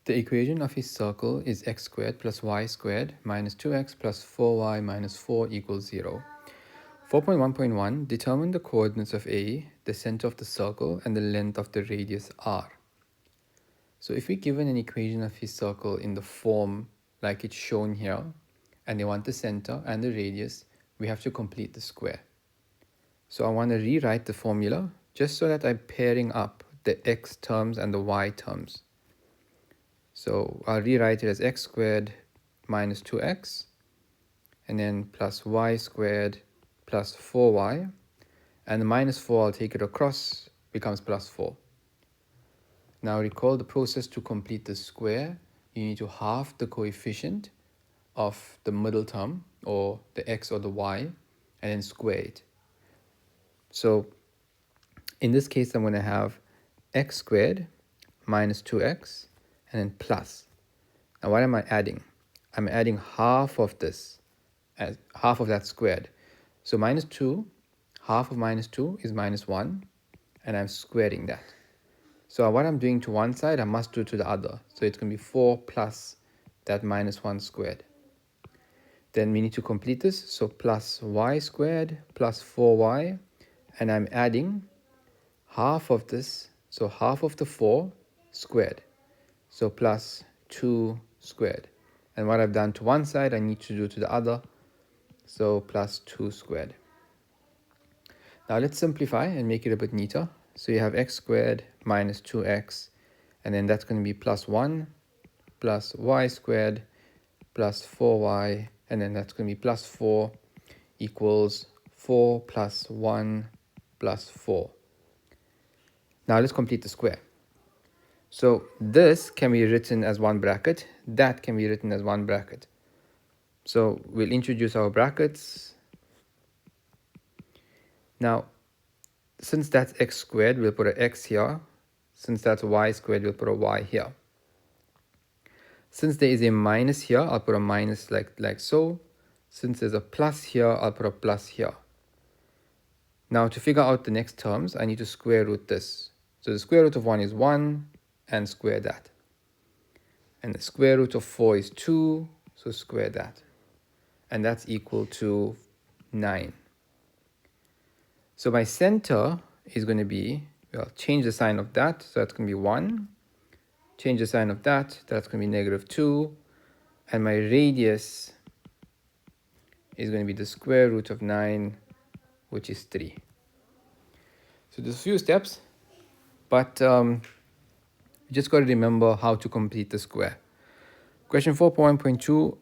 The equation of a circle is x squared plus y squared minus 2x plus 4y minus 4 equals 0. 4.1.1 Determine the coordinates of A, the center of the circle, and the length of the radius r. So if we're given an equation of a circle in the form like it's shown here, and they want the center and the radius, we have to complete the square. So I want to rewrite the formula just so that I'm pairing up the x terms and the y terms. So I'll rewrite it as x squared minus 2x, and then plus y squared plus 4y, and the minus 4, I'll take it across, becomes plus 4. Now recall the process to complete the square. You need to halve the coefficient of the middle term, or the x or the y, and then square it. So in this case, I'm going to have x squared minus 2x and then plus. Now what am I adding? I'm adding half of this, as half of that squared. So minus 2, half of minus 2 is minus 1, and I'm squaring that. So what I'm doing to one side, I must do to the other. So it's going to be 4 plus that minus 1 squared. Then we need to complete this. So plus y squared plus 4y, and I'm adding half of this, so half of the 4 squared. So plus 2 squared. And what I've done to one side, I need to do to the other. So plus 2 squared. Now let's simplify and make it a bit neater. So you have x squared minus 2x, and then that's going to be plus 1 plus y squared plus 4y, and then that's going to be plus 4 equals 4 plus 1 plus 4. Now let's complete the square. So this can be written as one bracket, that can be written as one bracket. So we'll introduce our brackets. Now, since that's x squared, we'll put an x here. Since that's y squared, we'll put a y here. Since there is a minus here, I'll put a minus like so. Since there's a plus here, I'll put a plus here. Now to figure out the next terms, I need to square root this. So the square root of 1 is 1, and square that. And the square root of 4 is 2, so square that. And that's equal to 9. So my center is going to be, well, change the sign of that, so that's going to be 1. Change the sign of that, that's going to be negative 2. And my radius is going to be the square root of 9, which is 3. So there's a few steps, but you just got to remember how to complete the square. Question 4.1.2,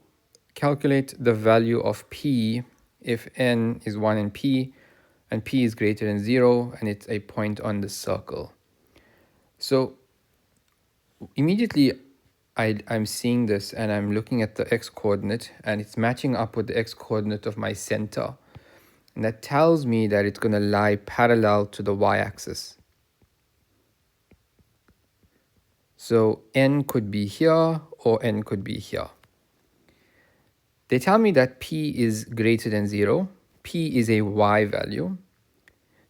calculate the value of p if n is 1 and p is greater than 0, and it's a point on the circle. So immediately I'm seeing this, and I'm looking at the x-coordinate, and it's matching up with the x-coordinate of my center. And that tells me that it's going to lie parallel to the y-axis. So n could be here, or n could be here. They tell me that p is greater than 0. P is a y value.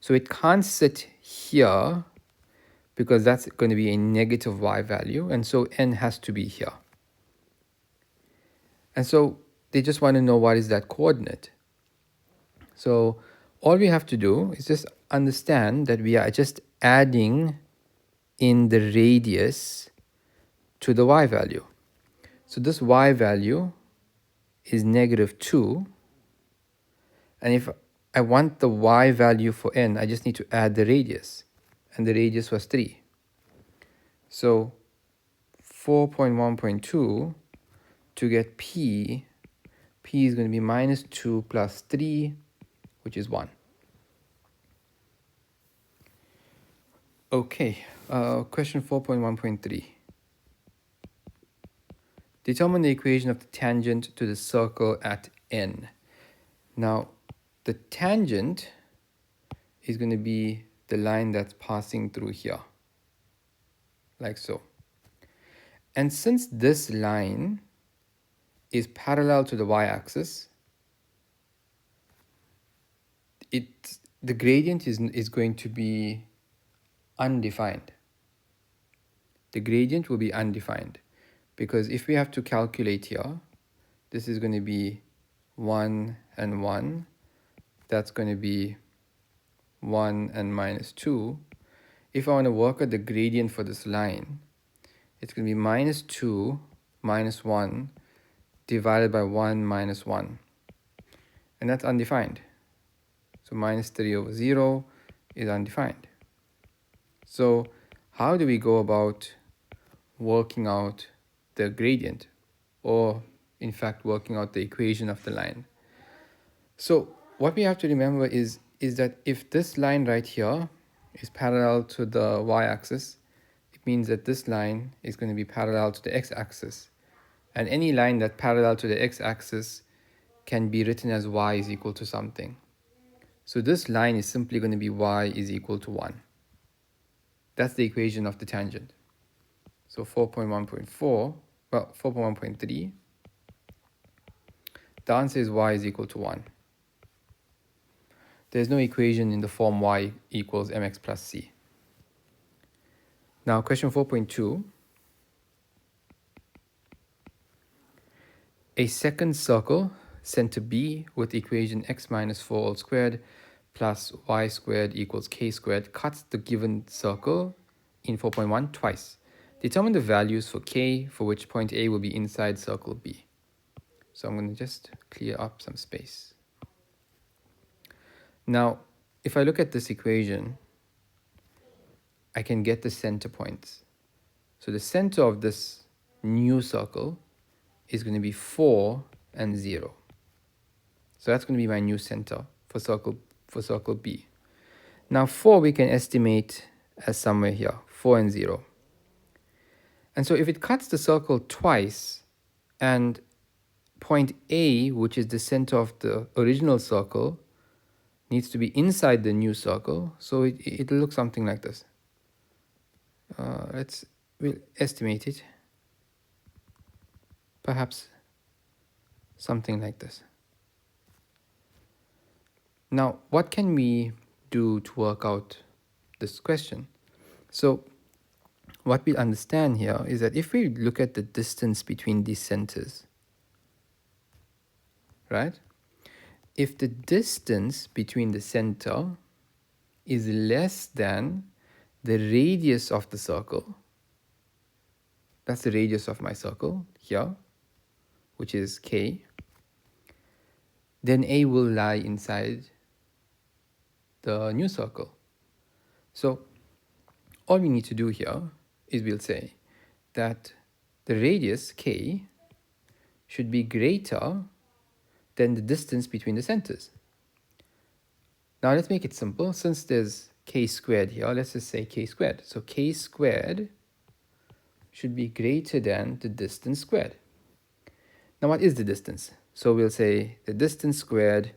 So it can't sit here, because that's going to be a negative y value. And so n has to be here. And so they just want to know what is that coordinate. So all we have to do is just understand that we are just adding in the radius to the y value. So this y value is negative 2. And if I want the y value for n, I just need to add the radius. And the radius was 3. So 4.1.2, to get p is going to be minus 2 plus 3, which is 1. Okay, question 4.1.3. Determine the equation of the tangent to the circle at n. Now, the tangent is going to be the line that's passing through here, like so. And since this line is parallel to the y-axis, the gradient is going to be undefined. The gradient will be undefined. because if we have to calculate here, this is going to be 1 and 1. That's going to be 1 and minus 2. If I want to work out the gradient for this line, it's going to be minus 2 minus 1 divided by 1 minus 1. And that's undefined. So minus 3 over 0 is undefined. So how do we go about working out the gradient, or in fact working out the equation of the line? So what we have to remember is that if this line right here is parallel to the y-axis, it means that this line is going to be parallel to the x-axis. And any line that's parallel to the x-axis can be written as y is equal to something. So this line is simply going to be y is equal to 1. That's the equation of the tangent. So 4.1.3, the answer is y is equal to 1. There's no equation in the form y equals mx plus c. Now question 4.2. A second circle, center B, with equation x minus 4 all squared plus y squared equals k squared, cuts the given circle in 4.1 twice. Determine the values for k, for which point A will be inside circle B. So I'm going to just clear up some space. Now, if I look at this equation, I can get the center points. So the center of this new circle is going to be 4 and 0. So that's going to be my new center for circle B. Now 4 we can estimate as somewhere here, 4 and 0. And so if it cuts the circle twice, and point A, which is the center of the original circle, needs to be inside the new circle, so it'll look something like this. We'll estimate it. Perhaps something like this. Now, what can we do to work out this question? So what we'll understand here is that if we look at the distance between these centers, right? If the distance between the center is less than the radius of the circle, that's the radius of my circle here, which is k, then A will lie inside the new circle. So all we need to do here is we'll say that the radius k should be greater than the distance between the centers. Now let's make it simple. Since there's k squared here, let's just say k squared. So k squared should be greater than the distance squared. Now what is the distance? So we'll say the distance squared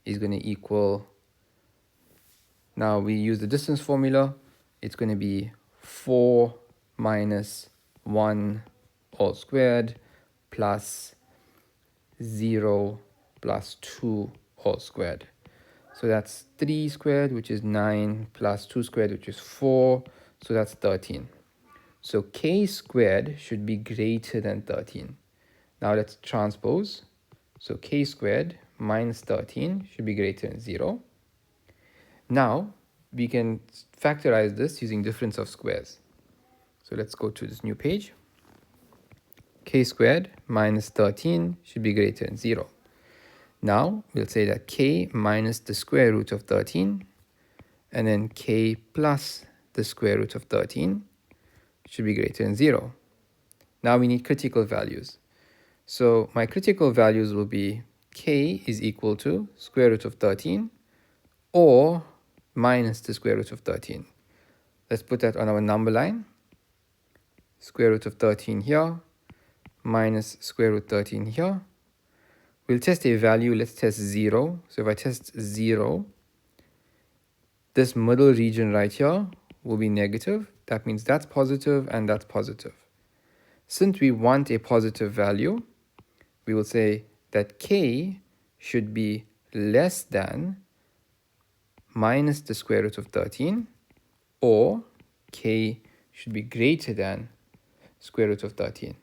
is going to equal, now we use the distance formula, it's going to be 4 minus 1 all squared plus 0 plus 2 all squared. So that's 3 squared, which is 9, plus 2 squared, which is 4, so that's 13. So k squared should be greater than 13. Now let's transpose. So k squared minus 13 should be greater than 0. Now we can factorize this using difference of squares. So let's go to this new page. K squared minus 13 should be greater than 0. Now we'll say that k minus the square root of 13, and then k plus the square root of 13 should be greater than 0. Now we need critical values. So my critical values will be k is equal to square root of 13 or minus the square root of 13. Let's put that on our number line. Square root of 13 here minus square root 13 here. We'll test a value. Let's test 0. So if I test 0, this middle region right here will be negative. That means that's positive and that's positive. Since we want a positive value, we will say that k should be less than minus the square root of 13, or k should be greater than square root of 13.